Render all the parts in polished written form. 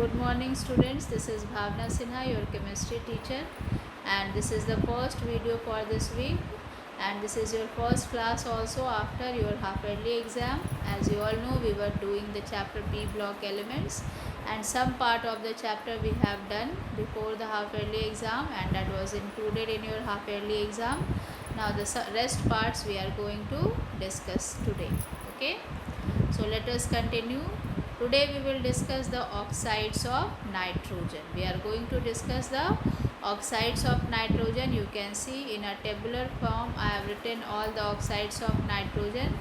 Good morning students, this is Bhavna Sinha, your chemistry teacher, and this is the first video for this week, and this is your first class also after your half yearly exam. As you all know, we were doing the chapter P block elements, and some part of the chapter we have done before the half yearly exam, and that was included in your half yearly exam. Now the rest parts we are going to discuss today. Okay, so let us continue. Today we will discuss the oxides of nitrogen. We are going to discuss the oxides of nitrogen. You can see in a tabular form I have written all the oxides of nitrogen.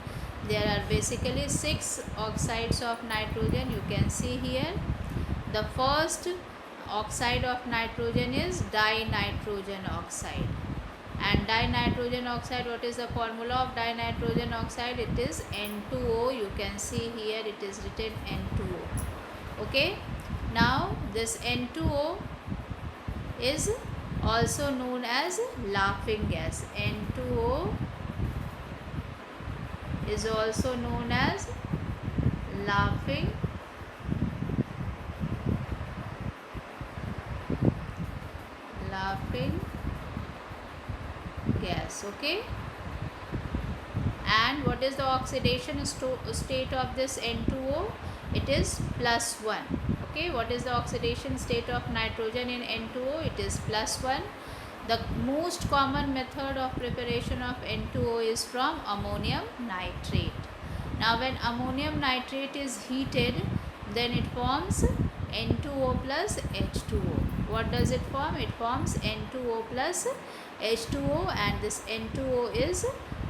There are basically 6 oxides of nitrogen. You can see here. The first oxide of nitrogen is dinitrogen oxide. And dinitrogen oxide, what is the formula of dinitrogen oxide? It is N2O. You can see here it is written N2O. Okay, now this N2O is also known as laughing gas. N2O is also known as laughing gas. Okay, and what is the oxidation state of this N2O? It is +1. Okay, what is the oxidation state of nitrogen in N2O? It is +1. The most common method of preparation of N2O is from ammonium nitrate. Now when ammonium nitrate is heated, then it forms N2O plus H2O. What does it form? It forms N2O plus H2O, and this N2O is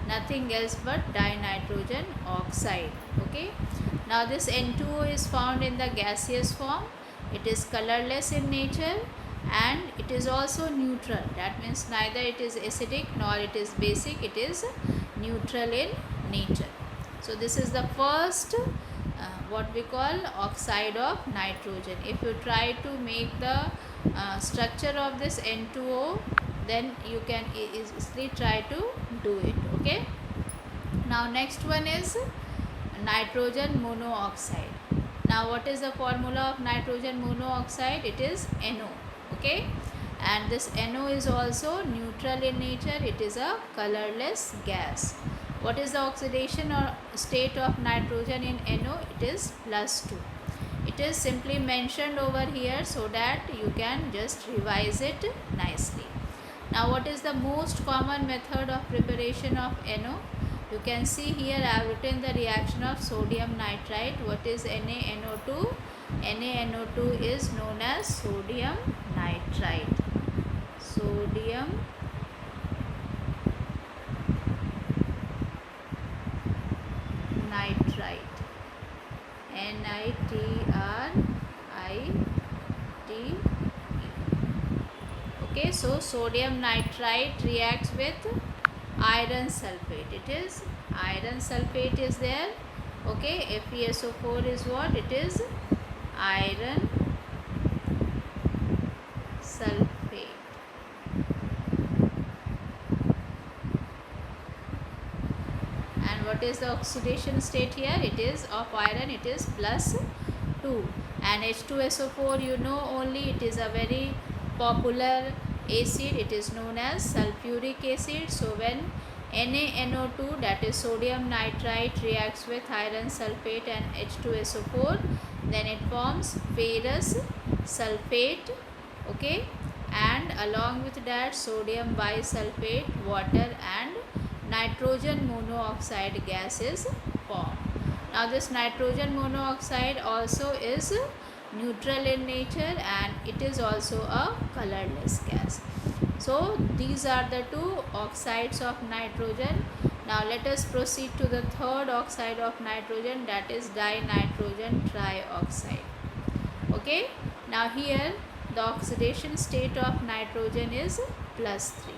nothing else but dinitrogen oxide. Okay, now this N2O is found in the gaseous form. It is colorless in nature and it is also neutral. That means neither it is acidic nor it is basic. It is neutral in nature. So this is the first what we call oxide of nitrogen. If you try to make the structure of this N2O, then you can easily try to do it. Okay, now next one is nitrogen monoxide. Now what is the formula of nitrogen monoxide? It is NO. Okay, and this NO is also neutral in nature. It is a colorless gas. What is the oxidation or state of nitrogen in NO? It is +2. It is simply mentioned over here so that you can just revise it nicely. Now what is the most common method of preparation of NO? You can see here I have written the reaction of sodium nitrite. What is NaNO2? NaNO2 is known as sodium nitrite. Sodium nitrite. NiTrite. Okay, so sodium nitrite reacts with iron sulfate. It is iron sulfate is there. Okay, FeSO4 is what? It is iron sulfate. And what is the oxidation state here? It is of iron. It is +2. And H2SO4, you know only, it is a very popular acid. It is known as sulfuric acid. So when NaNO2, that is sodium nitrite, reacts with iron sulfate and H2SO4, then it forms ferrous sulfate. Okay, and along with that sodium bisulfate, water and nitrogen monoxide gas is formed. Now this nitrogen monoxide also is neutral in nature and it is also a colorless gas. So these are the 2 oxides of nitrogen. Now let us proceed to the third oxide of nitrogen, that is dinitrogen trioxide. Okay, now here the oxidation state of nitrogen is +3.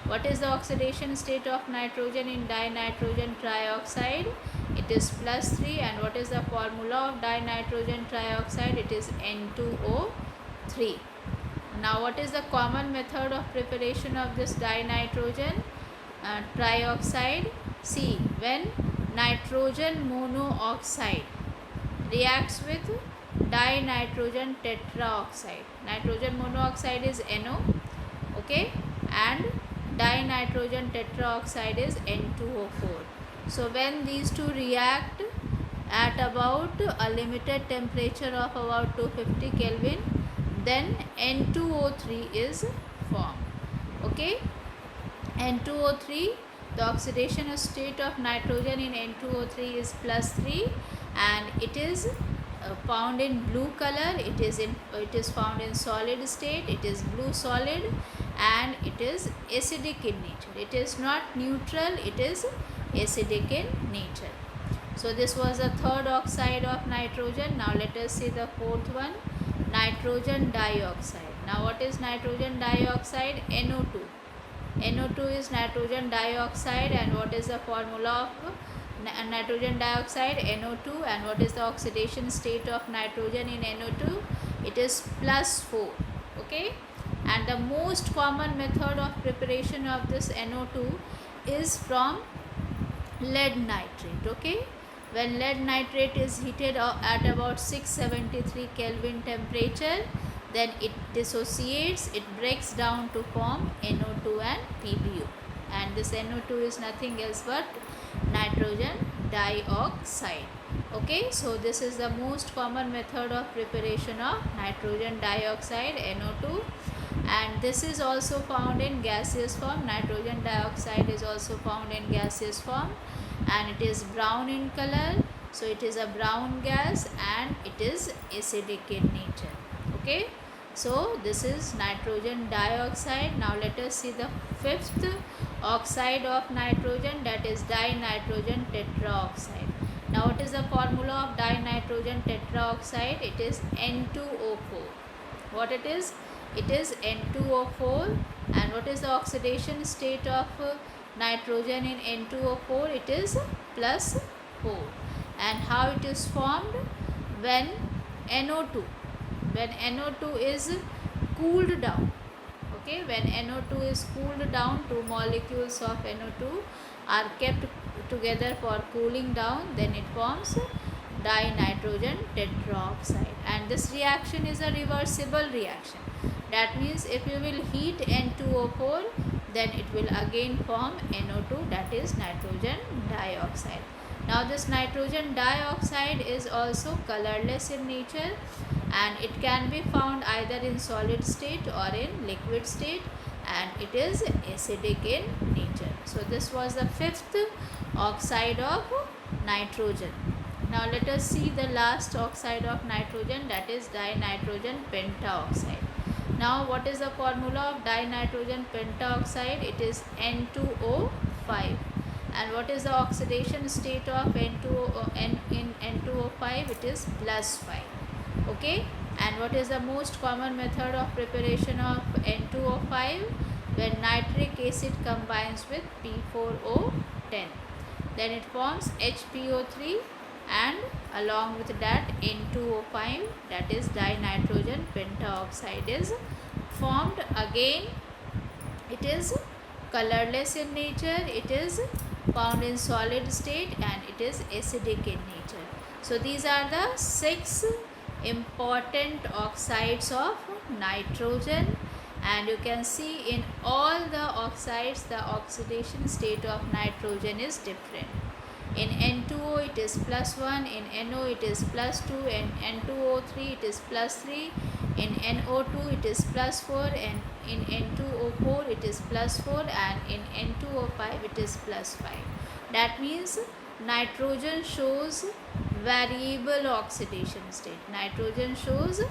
What is the oxidation state of nitrogen in dinitrogen trioxide? It is +3. And what is the formula of dinitrogen trioxide? It is N2O3. Now what is the common method of preparation of this dinitrogen trioxide? See, when nitrogen monoxide reacts with dinitrogen tetraoxide. Nitrogen monoxide is NO, okay, and dinitrogen tetraoxide is N2O4. So when these two react at about a limited temperature of about 250 Kelvin, then N2O3 is formed, okay. N2O3, the oxidation state of nitrogen in N2O3 is +3, and it is found in blue color. It is found in solid state. It is blue solid, and it is acidic in nature. It is not neutral, it is acidic in nature. So this was the third oxide of nitrogen. Now let us see the fourth one, nitrogen dioxide. Now what is nitrogen dioxide? NO2. NO2 is nitrogen dioxide, and what is the formula of nitrogen dioxide? NO2. And what is the oxidation state of nitrogen in NO2? It is +4, okay. And the most common method of preparation of this NO2 is from lead nitrate, okay. When lead nitrate is heated at about 673 Kelvin temperature, then it dissociates, it breaks down to form NO2 and PbO, and this NO2 is nothing else but nitrogen dioxide, okay. So this is the most common method of preparation of nitrogen dioxide, NO2, and this is also found in gaseous form. Nitrogen dioxide is also found in gaseous form, and it is brown in color. So it is a brown gas, and it is acidic in nature, okay. So this is nitrogen dioxide. Now let us see the fifth oxide of nitrogen, that is dinitrogen tetraoxide. Now what is the formula of dinitrogen tetraoxide? It is N2O4. What it is? It is N2O4. And what is the oxidation state of nitrogen in N2O4? It is +4. And how it is formed? When NO2 is cooled down, okay, when NO2 is cooled down, two molecules of NO2 are kept together for cooling down, then it forms dinitrogen tetraoxide. And this reaction is a reversible reaction. That means if you will heat N2O4, then it will again form NO2, that is nitrogen dioxide. Now this nitrogen dioxide is also colorless in nature, and it can be found either in solid state or in liquid state, and it is acidic in nature. So this was the fifth oxide of nitrogen. Now let us see the last oxide of nitrogen, that is dinitrogen pentaoxide. Now what is the formula of dinitrogen pentaoxide? It is N2O5. And what is the oxidation state of in N2O5? It is +5, okay. And what is the most common method of preparation of N2O5? When nitric acid combines with P4O10, then it forms HPO3, and along with that N2O5, that is dinitrogen pentaoxide, is formed. Again, it is colorless in nature, it is found in solid state, and it is acidic in nature. So these are the 6 important oxides of nitrogen, and you can see in all the oxides the oxidation state of nitrogen is different. In N2O it is +1, in NO it is +2, in N2O3 it is +3, in NO2 it is +4, and in N2O4 it is +4, and in N2O5 it is +5. That means nitrogen shows variable oxidation state. Nitrogen shows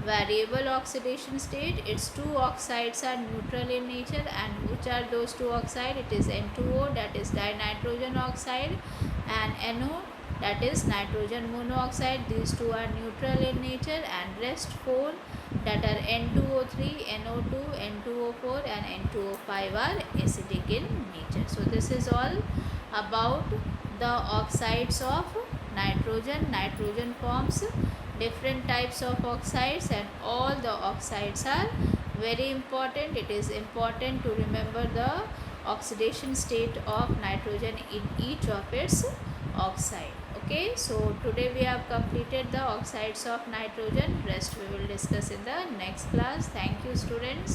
variable oxidation state. Its two oxides are neutral in nature, and which are those two oxides? It is N2O, that is dinitrogen oxide, and NO, that is nitrogen monoxide. These two are neutral in nature, and rest 4, that are N2O3, NO2, N2O4 and N2O5 are acidic in nature. So this is all about the oxides of nitrogen. Nitrogen forms different types of oxides, and all the oxides are very important. It is important to remember the oxidation state of nitrogen in each of its oxide. Okay. Okay, so today we have completed the oxides of nitrogen. Rest we will discuss in the next class. Thank you, students.